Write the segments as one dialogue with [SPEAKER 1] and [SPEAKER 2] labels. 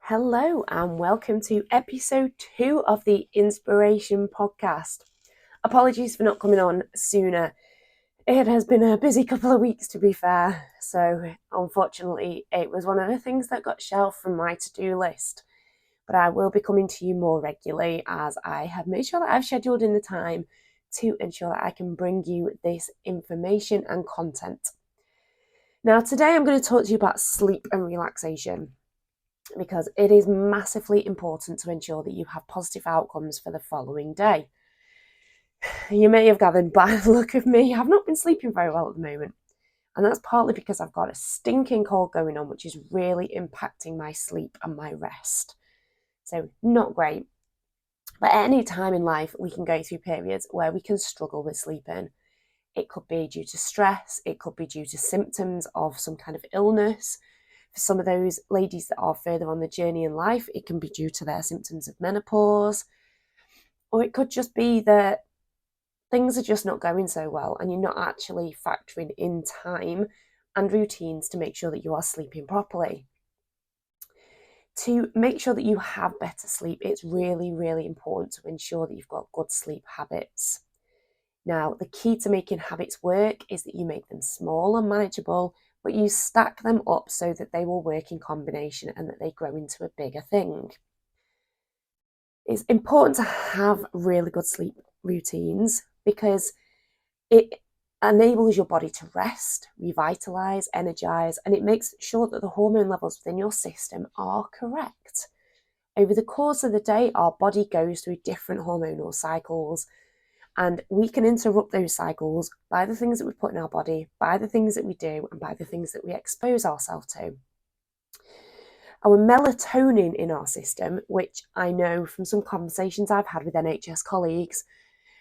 [SPEAKER 1] Hello and welcome to episode 2 of the Inspiration Podcast. Apologies for not coming on sooner. It has been a busy couple of weeks, to be fair, so unfortunately it was one of the things that got shelved from my to-do list. But I will be coming to you more regularly as I have made sure that I've scheduled in the time to ensure that I can bring you this information and content. Now today I'm going to talk to you about sleep and relaxation, because it is massively important to ensure that you have positive outcomes for the following day. You may have gathered by the look of me, I've not been sleeping very well at the moment. And that's partly because I've got a stinking cold going on, which is really impacting my sleep and my rest. So not great. But at any time in life, we can go through periods where we can struggle with sleeping. It could be due to stress. It could be due to symptoms of some kind of illness. For some of those ladies that are further on the journey in life, it can be due to their symptoms of menopause, or it could just be that things are just not going so well and you're not actually factoring in time and routines to make sure that you are sleeping properly. To make sure that you have better sleep, it's really, really important to ensure that you've got good sleep habits. Now, the key to making habits work is that you make them small and manageable, but you stack them up so that they will work in combination and that they grow into a bigger thing. It's important to have really good sleep routines because it enables your body to rest, revitalize, energize, and it makes sure that the hormone levels within your system are correct. Over the course of the day, our body goes through different hormonal cycles, and we can interrupt those cycles by the things that we put in our body, by the things that we do, and by the things that we expose ourselves to. Our melatonin in our system, which I know from some conversations I've had with NHS colleagues,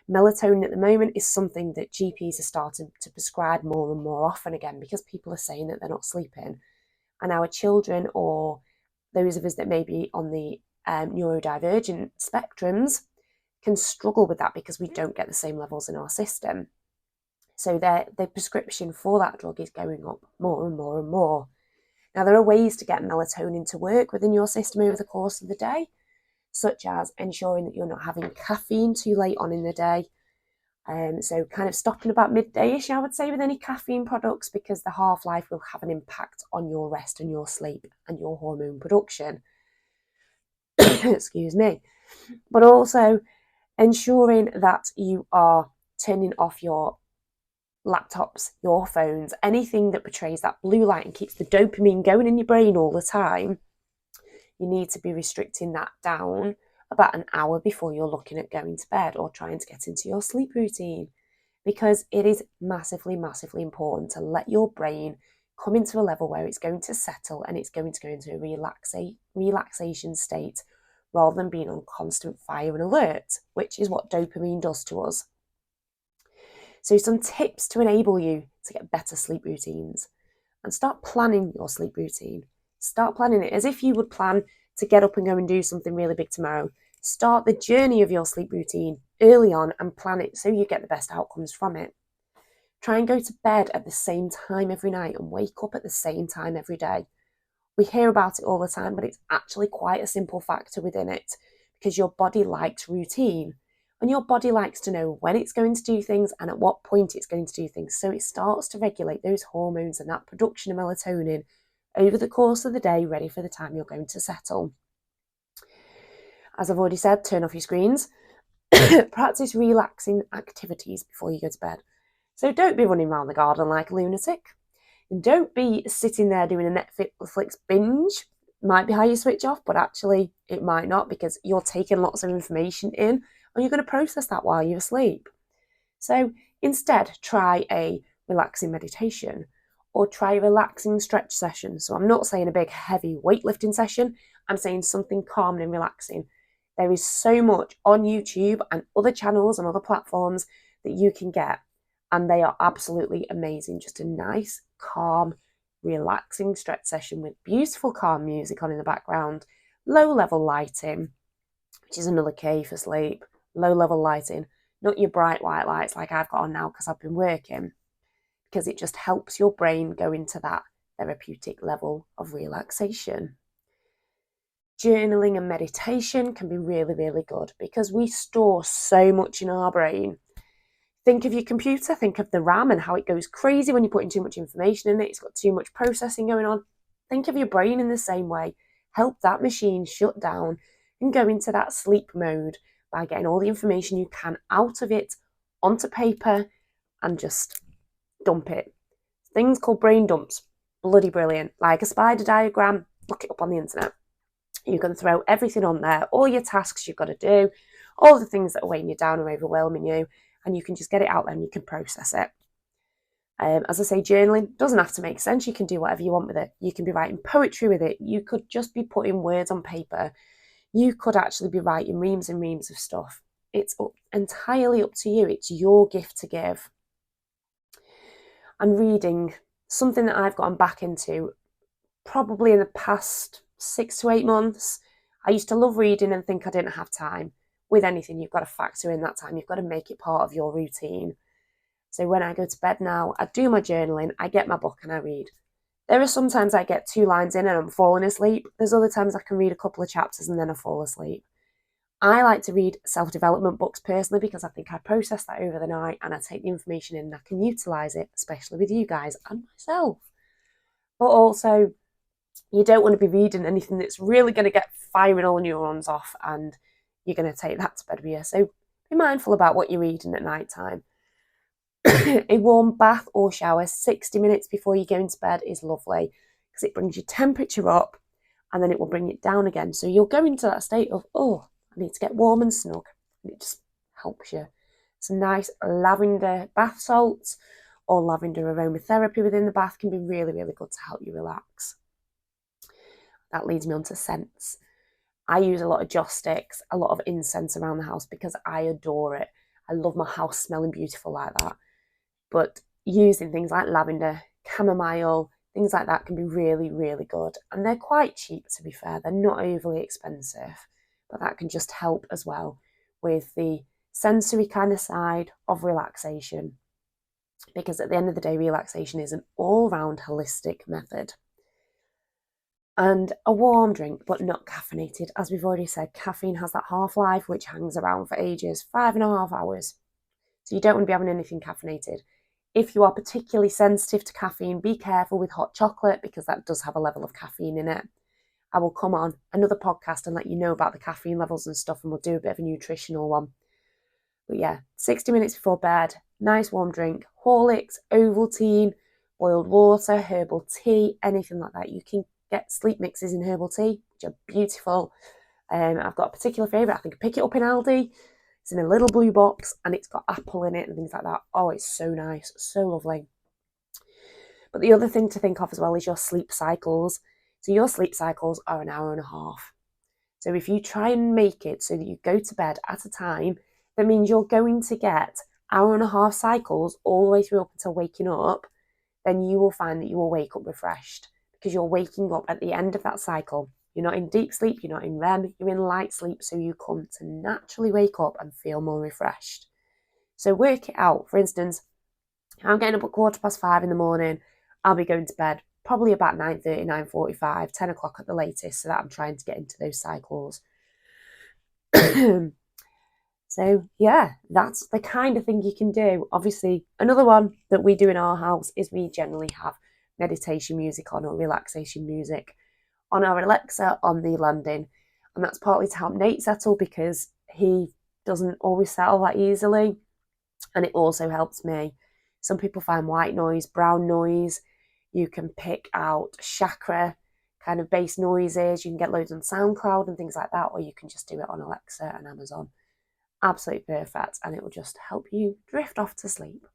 [SPEAKER 1] melatonin at the moment is something that GPs are starting to prescribe more and more often again because people are saying that they're not sleeping. And our children, or those of us that may be on the neurodivergent spectrums, can struggle with that because we don't get the same levels in our system. So the prescription for that drug is going up more and more and more. Now, there are ways to get melatonin to work within your system over the course of the day, such as ensuring that you're not having caffeine too late on in the day. So kind of stopping about midday-ish, I would say, with any caffeine products, because the half-life will have an impact on your rest and your sleep and your hormone production. Excuse me. But also ensuring that you are turning off your laptops, your phones, anything that portrays that blue light and keeps the dopamine going in your brain all the time. You need to be restricting that down about an hour before you're looking at going to bed or trying to get into your sleep routine, because it is massively, massively important to let your brain come into a level where it's going to settle and it's going to go into a relaxation state rather than being on constant fire and alert, which is what dopamine does to us. So some tips to enable you to get better sleep routines, and start planning your sleep routine. Start planning it as if you would plan to get up and go and do something really big tomorrow. Start the journey of your sleep routine early on and plan it so you get the best outcomes from it. Try and go to bed at the same time every night and wake up at the same time every day. We hear about it all the time, but it's actually quite a simple factor within it, because your body likes routine and your body likes to know when it's going to do things and at what point it's going to do things. So it starts to regulate those hormones and that production of melatonin over the course of the day, ready for the time you're going to settle. As I've already said, turn off your screens. Practice relaxing activities before you go to bed. So don't be running around the garden like a lunatic. And don't be sitting there doing a Netflix binge. Might be how you switch off, but actually it might not, because you're taking lots of information in and you're going to process that while you're asleep. So instead, try a relaxing meditation or try a relaxing stretch session. So I'm not saying a big heavy weightlifting session. I'm saying something calm and relaxing. There is so much on YouTube and other channels and other platforms that you can get, and they are absolutely amazing. Just a nice, calm, relaxing stretch session with beautiful, calm music on in the background, low-level lighting, which is another key for sleep. Low-level lighting, not your bright white lights like I've got on now because I've been working, because it just helps your brain go into that therapeutic level of relaxation. Journaling and meditation can be really, really good because we store so much in our brain. Think of your computer, think of the RAM and how it goes crazy when you're putting too much information in it. It's got too much processing going on. Think of your brain in the same way. Help that machine shut down and go into that sleep mode by getting all the information you can out of it onto paper and just dump it. Things called brain dumps. Bloody brilliant. Like a spider diagram, look it up on the internet. You can throw everything on there, all your tasks you've got to do, all the things that are weighing you down or overwhelming you, and you can just get it out there and you can process it. As I say, journaling doesn't have to make sense. You can do whatever you want with it. You can be writing poetry with it. You could just be putting words on paper. You could actually be writing reams and reams of stuff. It's entirely up to you. It's your gift to give. And reading, something that I've gotten back into probably in the past 6 to 8 months. I used to love reading and think I didn't have time. With anything, you've got to factor in that time. You've got to make it part of your routine. So when I go to bed now, I do my journaling, I get my book and I read. There are sometimes I get 2 lines in and I'm falling asleep. There's other times I can read a couple of chapters and then I fall asleep. I like to read self-development books personally because I think I process that over the night and I take the information in and I can utilise it, especially with you guys and myself. But also, you don't want to be reading anything that's really going to get firing all neurons off and you're going to take that to bed with you. So be mindful about what you're reading at night time. A warm bath or shower 60 minutes before you go into bed is lovely because it brings your temperature up and then it will bring it down again. So you'll go into that state of, oh, I need to get warm and snug. And it just helps you. Some nice lavender bath salts or lavender aromatherapy within the bath can be really, really good to help you relax. That leads me on to scents. I use a lot of joss sticks, a lot of incense around the house because I adore it. I love my house smelling beautiful like that. But using things like lavender, chamomile, things like that can be really, really good. And they're quite cheap, to be fair. They're not overly expensive, but that can just help as well with the sensory kind of side of relaxation. Because at the end of the day, relaxation is an all-round holistic method. And a warm drink, but not caffeinated. As we've already said, caffeine has that half-life, which hangs around for ages, 5.5 hours. So you don't want to be having anything caffeinated. If you are particularly sensitive to caffeine, be careful with hot chocolate because that does have a level of caffeine in it. I will come on another podcast and let you know about the caffeine levels and stuff, and we'll do a bit of a nutritional one. But yeah, 60 minutes before bed, nice warm drink, Horlicks, Ovaltine, boiled water, herbal tea, anything like that. You can get sleep mixes in herbal tea, which are beautiful. I've got a particular favourite. I think I pick it up in Aldi. It's in a little blue box and it's got apple in it and things like that. Oh, it's so nice, so lovely. But the other thing to think of as well is your sleep cycles. So your sleep cycles are an hour and a half. So if you try and make it so that you go to bed at a time, that means you're going to get hour and a half cycles all the way through up until waking up, then you will find that you will wake up refreshed because you're waking up at the end of that cycle. You're not in deep sleep, you're not in REM, you're in light sleep, so you come to naturally wake up and feel more refreshed. So work it out. For instance, I'm getting up at 5:15 in the morning, I'll be going to bed probably about 9:30, 9:45, 10 o'clock at the latest, so that I'm trying to get into those cycles. So yeah, that's the kind of thing you can do. Obviously, another one that we do in our house is we generally have meditation music on or relaxation music on our Alexa on the landing. And that's partly to help Nate settle because he doesn't always settle that easily. And it also helps me. Some people find white noise, brown noise. You can pick out chakra kind of bass noises. You can get loads on SoundCloud and things like that, or you can just do it on Alexa and Amazon. Absolutely perfect, and it will just help you drift off to sleep.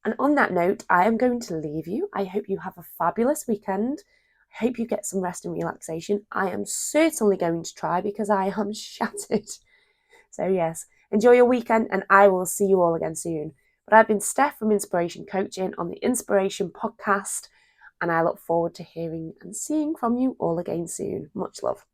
[SPEAKER 1] And on that note, I am going to leave you. I hope you have a fabulous weekend. I hope you get some rest and relaxation. I am certainly going to try because I am shattered. So yes, enjoy your weekend and I will see you all again soon. But I've been Steph from Inspiration Coaching on the Inspiration Podcast, and I look forward to hearing and seeing from you all again soon. Much love.